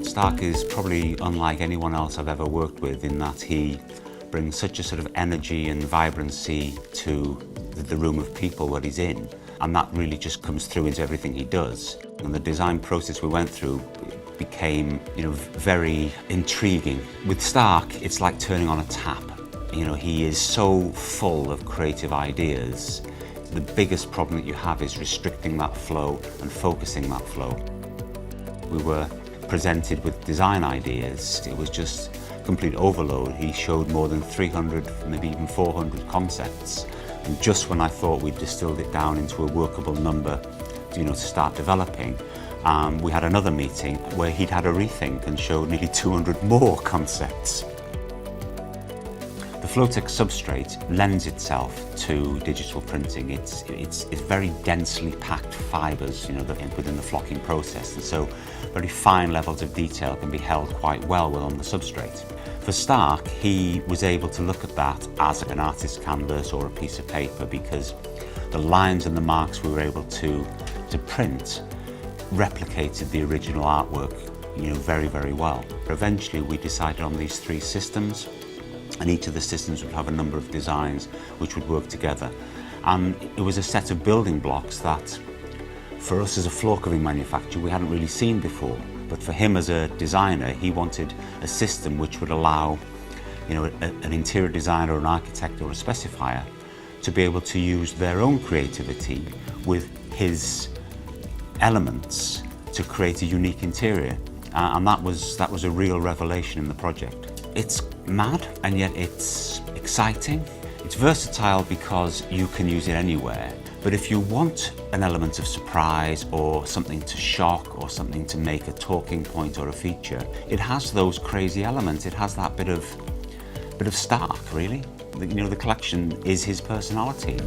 Stark is probably unlike anyone else I've ever worked with in that he brings such a sort of energy and vibrancy to the room of people that he's in, and that really just comes through into everything he does. And the design process we went through became, very intriguing. With Stark, it's like turning on a tap. He is so full of creative ideas. The biggest problem that you have is restricting that flow and focusing that flow. We were presented with design ideas. It was just complete overload. He showed more than 300, maybe even 400 concepts. And just when I thought we'd distilled it down into a workable number, to start developing, we had another meeting where he'd had a rethink and showed nearly 200 more concepts. The Flotex substrate lends itself to digital printing. It's very densely packed fibres, within the flocking process, and so very fine levels of detail can be held quite well on the substrate. For Stark, he was able to look at that as an artist's canvas or a piece of paper, because the lines and the marks we were able to print replicated the original artwork, very, very well. Eventually, we decided on these 3 systems, and each of the systems would have a number of designs which would work together. And it was a set of building blocks that, for us as a floor covering manufacturer, we hadn't really seen before. But for him as a designer, he wanted a system which would allow, an interior designer or an architect or a specifier to be able to use their own creativity with his elements to create a unique interior. And that was a real revelation in the project. It's mad, and yet it's exciting. It's versatile because you can use it anywhere. But if you want an element of surprise or something to shock or something to make a talking point or a feature, it has those crazy elements. It has that bit of Stark, really. The collection is his personality.